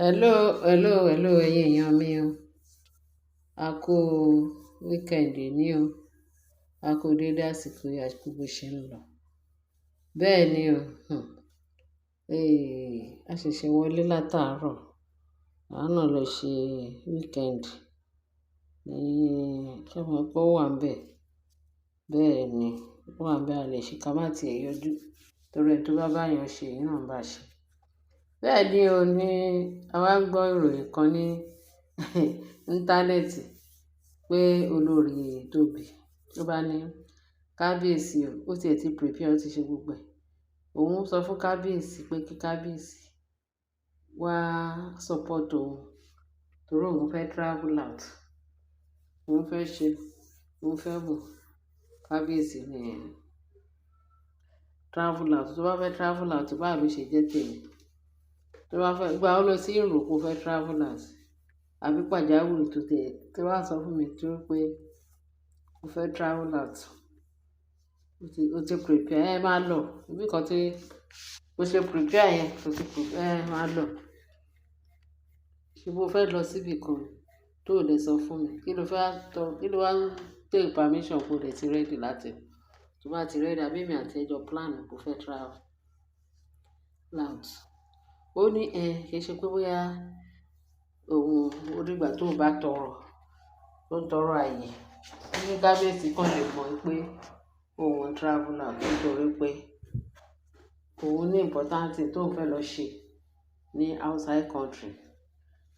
Hello, ẹ̀yin èèyàn mi o. A kú weekend ní o. A kú dédé àsìkò yìí, a kú bó ṣe ń lọ. Bẹ́ẹ̀ ni o. A ṣẹ̀ṣẹ̀ wọlé látàárọ̀. Àwa náà lọ ṣe weekend ní ṣé mo pé ó wà ńbẹ̀. Bẹ́ẹ̀ ni, ó wà ńbẹ̀ a lè ṣe ká má ti ẹ̀ yọjú torí ẹni tó bá báyàn ṣe èyí náà ń bá ṣe. Bẹ́ẹ̀ ni o ní a wá ń gbọ́ ìròyìn kan ní íńtánẹ́ẹ̀tì pé olórí Tóbi tó bá ní kábíyèsí o, ó tiẹ̀ ti prepare, ó ti ṣe gbogbo ẹ̀. Òun sọ fún kábíyèsí pé kí kábíyèsí wá support òun torí òun fẹ́ travel out. Òun fẹ́ ṣe, òun fẹ́ mọ̀ kábíyèsí ní travel out. Tó bá fẹ́ travel out, báwo ló ṣe jẹ́ tèmi? Tó bá fẹ́ gba ọ lọ sí ìrò kó fẹ́ travel out àbí pàjáwìrì tó tẹ̀ tí wàá sọ fún mi tó pé ó fẹ́ travel out. Ó ti prepare ẹ máa lọ. Ibi kan tí ó ṣe prepare yẹn, ó ti prepare ẹ máa lọ. Ṣé bó fẹ́ lọ síbi kan tó ò lè sọ fún mi? Kí ló fẹ́ tọ́? Kí ló wá ń take permission kó lè ti ready láti? Tó bá ti ready àbí èmi àti ẹjọ́ plan kó fẹ́ travel out. Ó ní kì í ṣe pé bóyá òun ó dìgbà tó bá tọrọ tó ń tọrọ ààyè. Ó ní kábíyèsí kan lè mọ̀ pé òun travel out nítorí pé òun ní important thing tó ń fẹ́ lọ ṣe ní outside country.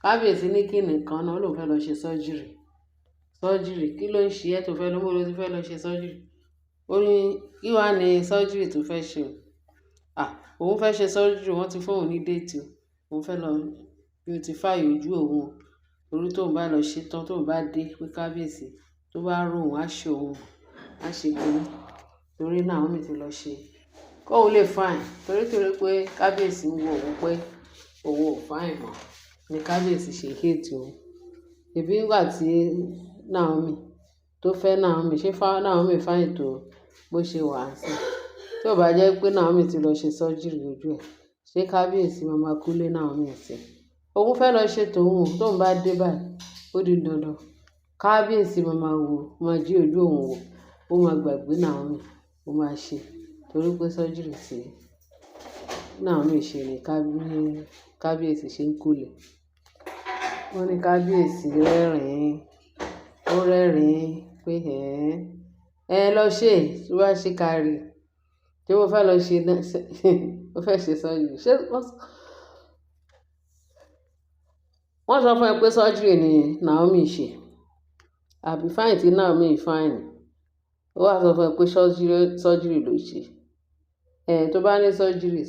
Kábíyèsí ní kí nìkan náà ló ń fẹ́ lọ ṣe surgery. Surgery kí ló ń ṣe ẹ́ tó fẹ́ lọ mọ́ ló ti fẹ́ lọ ṣe surgery? Ó ní kí wá ní surgery tó fẹ́ ṣe o. Òun fẹ́ ṣe surgery, wọ́n ti fún òun ní date o. Òun fẹ́ lọ beautify ojú òun torí tó ń bá lọ ṣe tán tó ń bá dé pé kábíyèsí tó bá rò òun á ṣe òun á ṣe kíní torí náà wọ́n mi ti lọ ṣe kó òun lè fine torí pé kábíyèsí ń wo òun pé òun ò fine mọ́ ni kábíyèsí ṣe hate òun. Ìbí nígbà tí Naomi tó fẹ́ Naomi ṣé Naomi fine tó bó ṣe wà sí. Tí ò bá jẹ́ pé Naomi ti lọ ṣe surgery ojú ẹ̀, ṣé kábíyèsí máa kú lé Naomi sí? Òun fẹ́ lọ ṣe tòun tó ń bá dé báyìí ó di dandan. Kábíyèsí máa wò, máa jí ojú òun wò, ó máa gbàgbé Naomi, ó máa ṣe torí pé surgery tí Naomi ṣe ni kábíyèsí ṣe ń kúlẹ̀. Wọ́n ní kábíyèsí rẹ́rìn-ín, ó rẹ́rìn-ín pé lọ ṣe tí wàá ṣe kárí. Ṣé mo fẹ́ lọ ṣe ó fẹ́ ṣe surgery? Ṣé wọ́n sọ fún ẹ pé surgery ni Naomi ṣe àbí fine tí Naomi fine? Ó wá sọ fún ẹ pé surgery ló ṣe. Tó bá ní surgery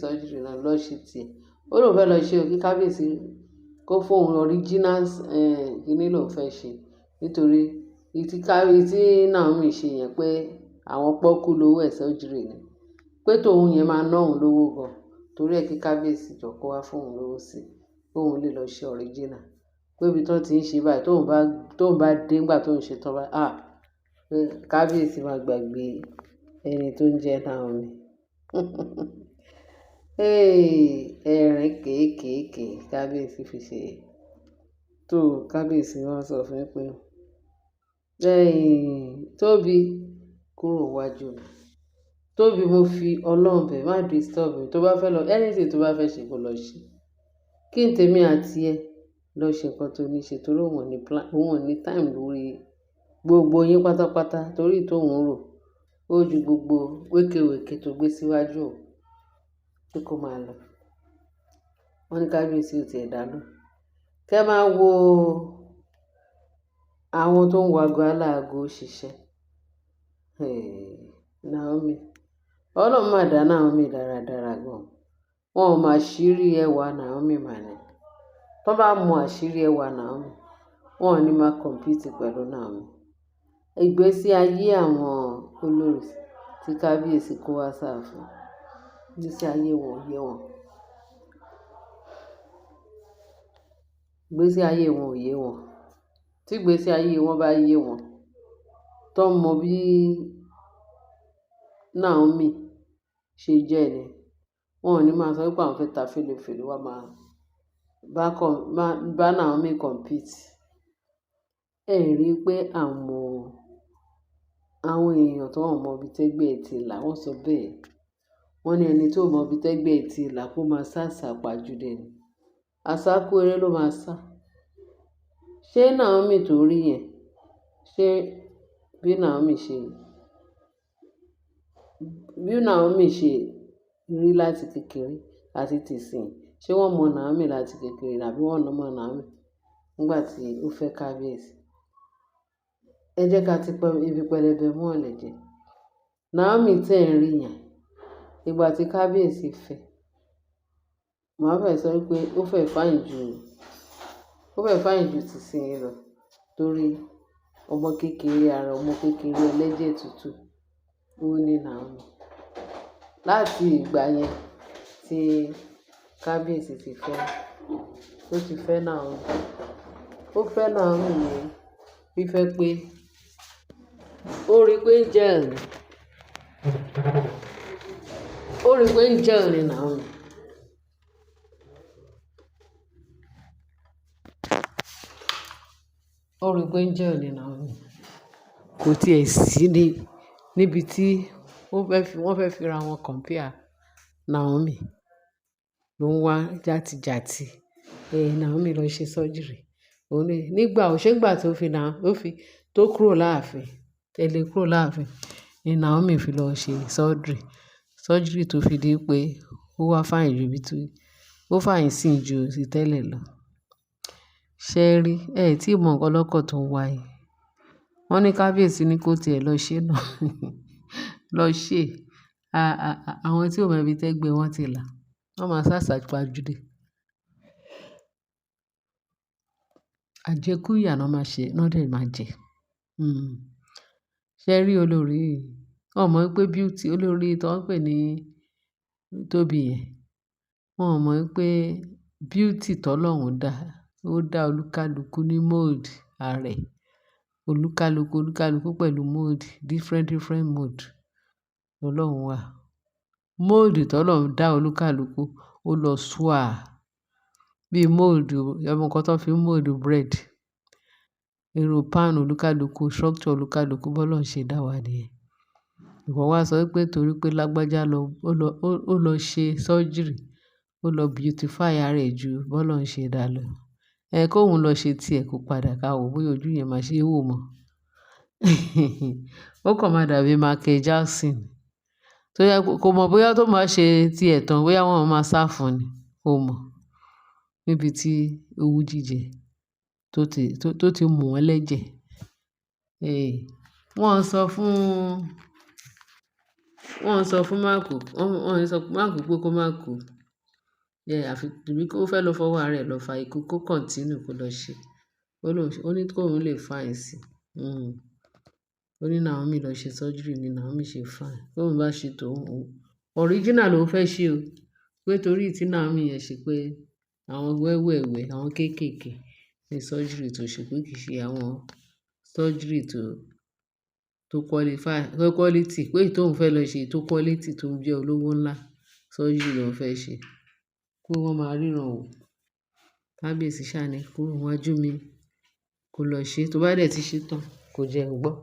náà lọ ṣe tiẹ̀. Ó lóun fẹ́ lọ ṣe o kí kábíyèsí kó fún òun original kíní lòun fẹ́ ṣe nítorí tí Naomi ṣe yẹn pé àwọn pọ́kú lówó ẹ̀ surgery ni. Pé tòun yẹn máa ná òun lówó gan torí ẹ̀ kí kábíyèsí jọ kó wá fún òun lówó sí kó òun lè lọ ṣe original. Pé ibi tó ti ń ṣe báyìí tóun bá dé nígbà tó ń ṣe tán báyìí pé kábíyèsí máa gbàgbé ẹni tó ń jẹ́ Naomi. Ẹ̀rín kéékèèké kábíyèsí fi ṣe tó kábíyèsí wọ́n sọ fún pé Tóbi kúrò wájú mi. Tóbi mo fi Ọlọ́run bẹ̀ má disturb mi tó bá fẹ́ lọ anything tó bá fẹ́ ṣe kó lọ ṣe. Kí n tèmi àti ẹ lọ ṣe nǹkan tó ní ṣe torí òun ò ní time lórí gbogbo yín pátápátá torí tóun rò ó ju gbogbo wékèwèkè tó gbé síwájú òun tí kò máa lọ. Wọ́n ní kábíyèsí ò tiẹ̀ dá lóhùn. Kẹ́ máa wo àwọn tó ń wo ago aláago ṣiṣẹ́. Naomi Ọlọ́run máa dá Naomi dáradára gan. Wọn ò mọ àṣírí ẹwà Naomi mà ní. Tó bá mọ àṣírí ẹwà Naomi, wọn ò ní máa compete pẹ̀lú Naomi. Ìgbésí ayé àwọn olórí tí kábíyèsí kó wá sáàfin, ìgbésí ayé wọn ò yé wọn. Ìgbésí ayé wọn ò yé wọn. Tí ìgbésí ayé wọn bá yé wọn, tó mọ bí Naomi ṣe jẹ́ ni, wọn ò ní máa sọ pé àwọn fẹ́ ta fèlèfèlè wá bá Naomi compete, ẹ rí i pé àwọn èèyàn tó wọn mọ ibi tẹ́gbẹ́ ẹ̀ ti là wọ́n sọ bẹ́ẹ̀. Wọ́n ní ẹni tó mọ ibi tẹ́gbẹ́ ẹ̀ ti là kó máa sá àsápajúdé ni. Àsákú eré ló máa sá. Ṣé Naomi tó rí yẹn, ṣé bí Naomi ṣe rí láti kékeré àti tìsín, ṣé wọ́n mọ Naomi láti kékeré àbí wọ́n mọ Naomi nígbà tí ó fẹ́ kábíyèsí? Ẹ jẹ́ ká ti ibi pẹlẹbẹ mọ́ ọ̀lẹ̀ jẹ. Naomi tẹ̀ ń rí yẹn ìgbà tí kábíyèsí fẹ́, màá fẹ́ sọ pé ó fẹ́ fáìn ju tìsín lọ, torí ọmọ kékeré ẹlẹ́jẹ̀ tútù ó ní Naomi. Láti ìgbà yẹn tí kábíyèsí ti fẹ́ Naomi, ó fẹ́ Naomi ní fífẹ́ pé ó rí pé ń jẹ́ ẹ̀rín Naomi. Ó rí pé ń jẹ́ ẹ̀rín Naomi. Kò tiẹ̀ sí níbi tí wọ́n fẹ́ fi ra wọn compare. Naomi ló ń wá játijàti. Naomi lọ ṣe surgery. Nígbà tó kúrò láàfin, tẹ́lẹ̀ kúrò láàfin ni Naomi fi lọ ṣe surgery tó fi di pé ó wá fáìn ju ó fáìn sí ju ti tẹ́lẹ̀ lọ. Ṣé rí tí mọ nǹkan lọ́kọ̀ tó ń wá yìí. Wọ́n ní kábíyèsí ní kó tiẹ̀ lọ ṣe náà. Lọ ṣe. Àwọn tí ò mọ ibi tẹ́gbẹ́ wọn ti là, wọ́n máa sá àsápajúdé. Àjẹkú ìyà náà máa ṣe, náà dẹ̀ máa jẹ. Ṣé rí olórí yìí? Wọ́n mọ̀ pé beauty olórí tó ń pè ní Tóbi yẹn. Wọ́n mọ̀ pé beauty tọ́lọ́run dá, ó dá olúkálùkù ní mold ààrẹ. Olúkálùkù pẹ̀lú mold, different mold. Ọlọ́run wà. Mold tọ́lọ́run dá olúkálùkù ó lọ swà. Bí mold, ọmọ nǹkan tó fi mold bread. Irú pan olúkálùkù, structure olúkálùkù bọ́lọ́run ṣe dá wa nìyẹn. Ìwọ wá sọ pé torí pé lágbájá ó lọ ṣe surgery, ó lọ beautify ara ẹ̀ ju bọ́lọ́run ṣe dá lọ. Kóun lọ ṣe tiẹ̀ kó padà ká wò bóyá ojú yẹn máa ṣe wò mọ́. Ó kàn máa dàbí Michael Jackson. Tó yẹ kó mọ̀ bóyá tó máa ṣe tiẹ̀ tán, bóyá wọ́n máa sá fún ni. Ó mọ̀. Níbi tí owú jíjẹ tó ti mú wọn lẹ́jẹ̀. Wọ́n sọ fún Mark pé kó má kú. Àfi bí kó fẹ́ lọ fọwọ́ ara ẹ̀ lọ fa ikú kó continue kó lọ ṣe. Ó ní kóun lè fáìn sí. Ó ní Naomi lọ ṣe surgery ni Naomi ṣe fáìn. Tóun bá ṣe tòun, original ló fẹ́ ṣe o. Pé torí tí Naomi yẹn ṣe pé àwọn wẹ́wẹ̀wẹ́, àwọn kéékèèké ní surgery tó ṣe pé kì í ṣe àwọn surgery tó quality. Pé tóun fẹ́ lọ ṣe tó quality tó jẹ́ olówó ńlá surgery ló fẹ́ ṣe. Kó wọ́n máa ríran wò. Kábíyèsí ṣáá ni kúrò níwájú mi kó lọ ṣe. Tó bá dẹ̀ ti ṣe tán, kò jẹ́ ń gbọ́.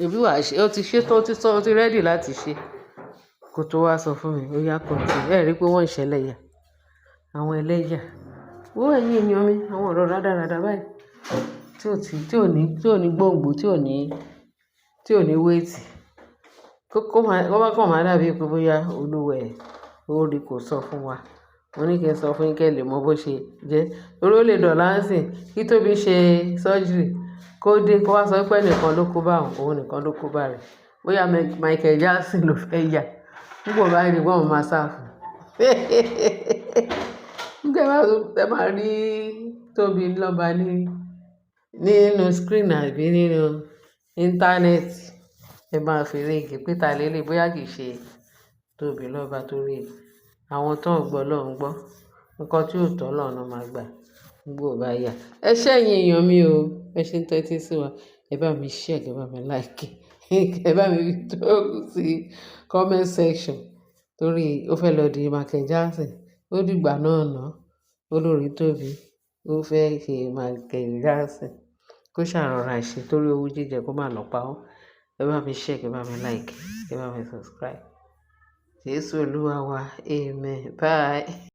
Ẹbí wà ṣe, ó ti ṣe tán, ó ti ready láti ṣe. Kó tó wá sọ fún mi, ó yá continue. Ẹ rí pé wọ́n ń ṣẹlẹ̀yà. Àwọn ẹlẹ́yà. Ẹ̀yin èèyàn mi, àwọn ọ̀rọ̀ rádaràda báyìí. Tí ò ní gbòǹgbò, tí ò ní weight. Kó máa dàbí pé bóyá olúwẹ̀ ó rí kò sọ fún wa. Mo ní kí n sọ fún yín kí ẹ lè mọ bó ṣe jẹ́. Torí ó lè dọ̀la ń sìn kí Tóbi ṣe surgery kó dé kó wá sọ pé ẹnìkan ló kó bá òun nìkan ló kó bá rẹ̀. Bóyá Michael Jackson ló fẹ́ yà. Nígbà bá rí wọ́n máa sá fún. Nígbà tẹ máa rí Tóbi lọ́ba nínú screen àbí nínú íńtánẹ́ẹ̀tì, ẹ máa fi ríǹgì pé ta lélẹ̀ bóyá kì í ṣe Tóbi lọ́ba torí àwọn tó ń gbọ́ lọ́hùn gbọ́. Nǹkan tí ò tọ́ lọ́hùn máa gbà nígbà bá yà. Ẹ ṣẹ́yìn èèyàn mi o. Ẹ ṣe ń tẹ́tí sí wa. Ẹ bá mi share, ẹ bá mi like. Ẹ bá mi talk sí comment section torí ó fẹ́ lọ di Michael Jackson. Ó dìgbà náà ná. olórí tóbi ó fẹ́ ṣe Michael Jackson kó ṣàrọ̀ra ṣe torí owó jíjẹ kó má lọ pa ọ́. Ẹ bá mi share, ẹ bá mi like, ẹ bá mi subscribe. Jésù Olúwa wa, amen. Bye.